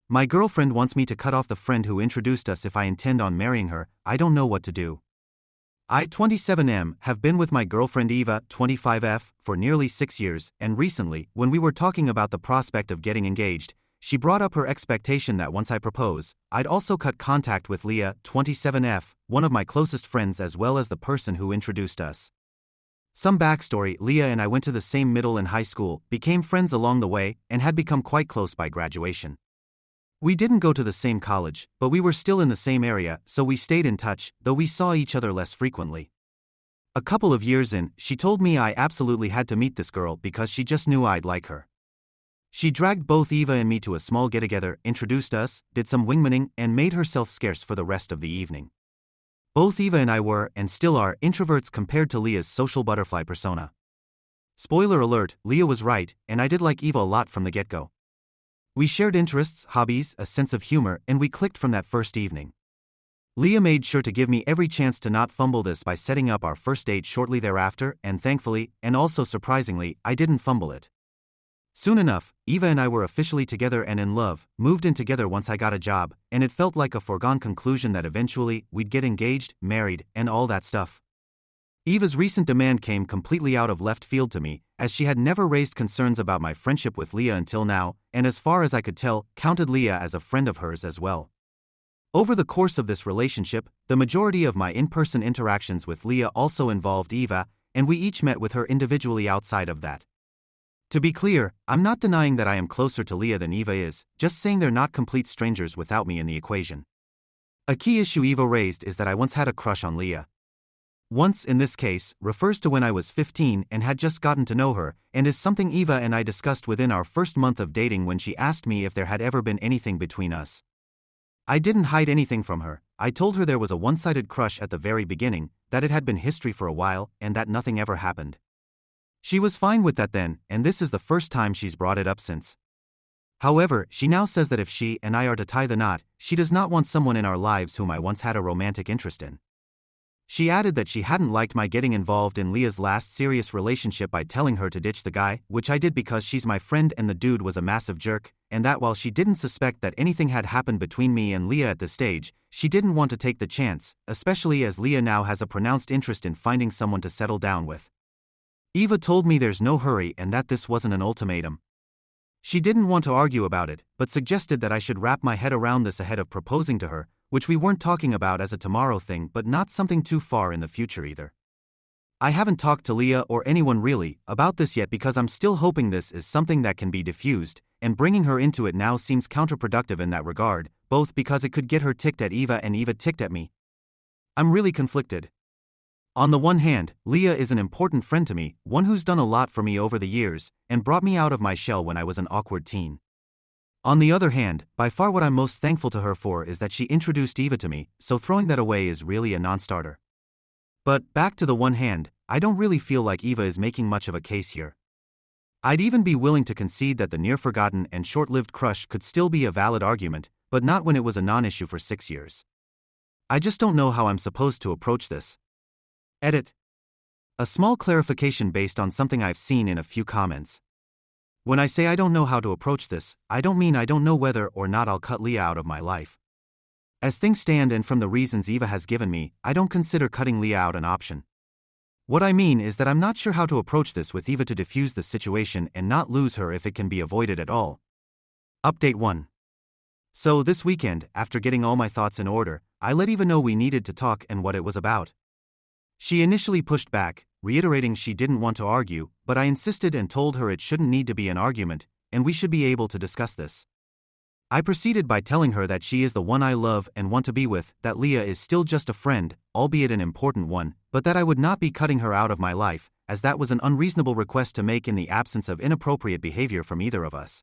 My girlfriend wants me to cut off the friend who introduced us if I intend on marrying her. I don't know what to do. I, 27M, have been with my girlfriend Eva, 25F, for nearly 6 years, and recently, when we were talking about the prospect of getting engaged, she brought up her expectation that once I propose, I'd also cut contact with Leah, 27F, one of my closest friends as well as the person who introduced us. Some backstory: Leah and I went to the same middle and high school, became friends along the way, and had become quite close by graduation. We didn't go to the same college, but we were still in the same area, so we stayed in touch, though we saw each other less frequently. A couple of years in, she told me I absolutely had to meet this girl because she just knew I'd like her. She dragged both Eva and me to a small get-together, introduced us, did some wingmaning, and made herself scarce for the rest of the evening. Both Eva and I were, and still are, introverts compared to Leah's social butterfly persona. Spoiler alert, Leah was right, and I did like Eva a lot from the get-go. We shared interests, hobbies, a sense of humor, and we clicked from that first evening. Leah made sure to give me every chance to not fumble this by setting up our first date shortly thereafter, and thankfully, and also surprisingly, I didn't fumble it. Soon enough, Eva and I were officially together and in love, moved in together once I got a job, and it felt like a foregone conclusion that eventually, we'd get engaged, married, and all that stuff. Eva's recent demand came completely out of left field to me, as she had never raised concerns about my friendship with Leah until now, and as far as I could tell, counted Leah as a friend of hers as well. Over the course of this relationship, the majority of my in-person interactions with Leah also involved Eva, and we each met with her individually outside of that. To be clear, I'm not denying that I am closer to Leah than Eva is, just saying they're not complete strangers without me in the equation. A key issue Eva raised is that I once had a crush on Leah. Once, in this case, refers to when I was 15 and had just gotten to know her, and is something Eva and I discussed within our first month of dating when she asked me if there had ever been anything between us. I didn't hide anything from her. I told her there was a one-sided crush at the very beginning, that it had been history for a while, and that nothing ever happened. She was fine with that then, and this is the first time she's brought it up since. However, she now says that if she and I are to tie the knot, she does not want someone in our lives whom I once had a romantic interest in. She added that she hadn't liked my getting involved in Leah's last serious relationship by telling her to ditch the guy, which I did because she's my friend and the dude was a massive jerk, and that while she didn't suspect that anything had happened between me and Leah at this stage, she didn't want to take the chance, especially as Leah now has a pronounced interest in finding someone to settle down with. Eva told me there's no hurry and that this wasn't an ultimatum. She didn't want to argue about it, but suggested that I should wrap my head around this ahead of proposing to her, which we weren't talking about as a tomorrow thing but not something too far in the future either. I haven't talked to Leah or anyone really about this yet because I'm still hoping this is something that can be diffused, and bringing her into it now seems counterproductive in that regard, both because it could get her ticked at Eva and Eva ticked at me. I'm really conflicted. On the one hand, Leah is an important friend to me, one who's done a lot for me over the years, and brought me out of my shell when I was an awkward teen. On the other hand, by far what I'm most thankful to her for is that she introduced Eva to me, so throwing that away is really a non-starter. But, back to the one hand, I don't really feel like Eva is making much of a case here. I'd even be willing to concede that the near-forgotten and short-lived crush could still be a valid argument, but not when it was a non-issue for 6 years. I just don't know how I'm supposed to approach this. Edit. A small clarification based on something I've seen in a few comments. When I say I don't know how to approach this, I don't mean I don't know whether or not I'll cut Leah out of my life. As things stand and from the reasons Eva has given me, I don't consider cutting Leah out an option. What I mean is that I'm not sure how to approach this with Eva to diffuse the situation and not lose her if it can be avoided at all. Update 1. So this weekend, after getting all my thoughts in order, I let Eva know we needed to talk and what it was about. She initially pushed back, reiterating she didn't want to argue, but I insisted and told her it shouldn't need to be an argument, and we should be able to discuss this. I proceeded by telling her that she is the one I love and want to be with, that Leah is still just a friend, albeit an important one, but that I would not be cutting her out of my life, as that was an unreasonable request to make in the absence of inappropriate behavior from either of us.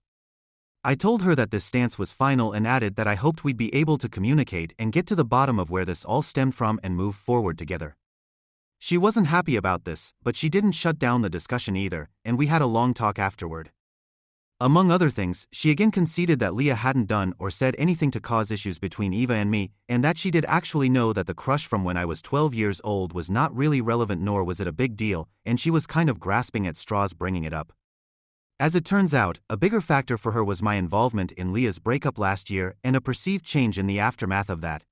I told her that this stance was final and added that I hoped we'd be able to communicate and get to the bottom of where this all stemmed from and move forward together. She wasn't happy about this, but she didn't shut down the discussion either, and we had a long talk afterward. Among other things, she again conceded that Leah hadn't done or said anything to cause issues between Eva and me, and that she did actually know that the crush from when I was 12 years old was not really relevant nor was it a big deal, and she was kind of grasping at straws bringing it up. As it turns out, a bigger factor for her was my involvement in Leah's breakup last year and a perceived change in the aftermath of that.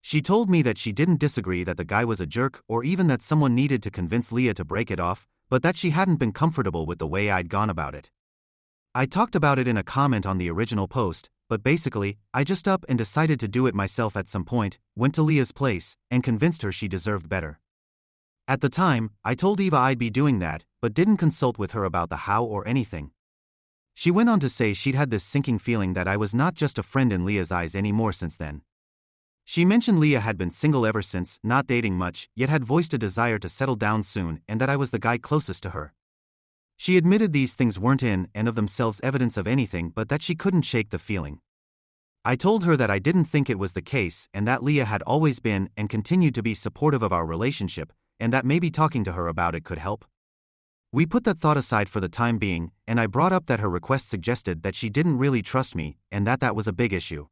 She told me that she didn't disagree that the guy was a jerk or even that someone needed to convince Leah to break it off, but that she hadn't been comfortable with the way I'd gone about it. I talked about it in a comment on the original post, but basically, I just up and decided to do it myself at some point, went to Leah's place, and convinced her she deserved better. At the time, I told Eva I'd be doing that, but didn't consult with her about the how or anything. She went on to say she'd had this sinking feeling that I was not just a friend in Leah's eyes anymore since then. She mentioned Leah had been single ever since, not dating much, yet had voiced a desire to settle down soon and that I was the guy closest to her. She admitted these things weren't in and of themselves evidence of anything but that she couldn't shake the feeling. I told her that I didn't think it was the case and that Leah had always been and continued to be supportive of our relationship, and that maybe talking to her about it could help. We put that thought aside for the time being, and I brought up that her request suggested that she didn't really trust me and that was a big issue.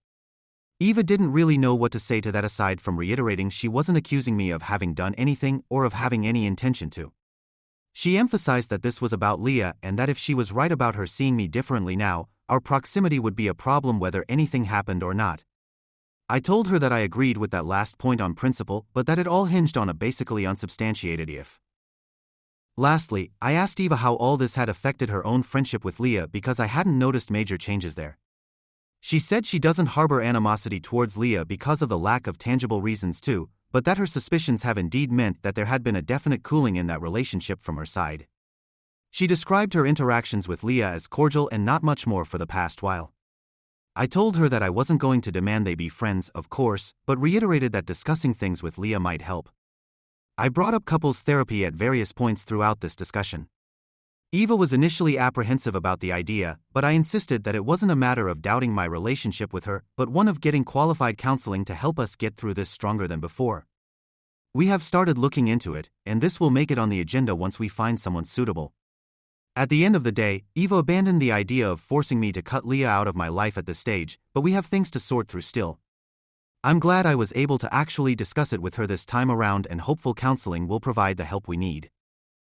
Eva didn't really know what to say to that aside from reiterating she wasn't accusing me of having done anything or of having any intention to. She emphasized that this was about Leah and that if she was right about her seeing me differently now, our proximity would be a problem whether anything happened or not. I told her that I agreed with that last point on principle, but that it all hinged on a basically unsubstantiated if. Lastly, I asked Eva how all this had affected her own friendship with Leah because I hadn't noticed major changes there. She said she doesn't harbor animosity towards Leah because of the lack of tangible reasons too, but that her suspicions have indeed meant that there had been a definite cooling in that relationship from her side. She described her interactions with Leah as cordial and not much more for the past while. I told her that I wasn't going to demand they be friends, of course, but reiterated that discussing things with Leah might help. I brought up couples therapy at various points throughout this discussion. Eva was initially apprehensive about the idea, but I insisted that it wasn't a matter of doubting my relationship with her, but one of getting qualified counseling to help us get through this stronger than before. We have started looking into it, and this will make it on the agenda once we find someone suitable. At the end of the day, Eva abandoned the idea of forcing me to cut Leah out of my life at this stage, but we have things to sort through still. I'm glad I was able to actually discuss it with her this time around, and hopeful counseling will provide the help we need.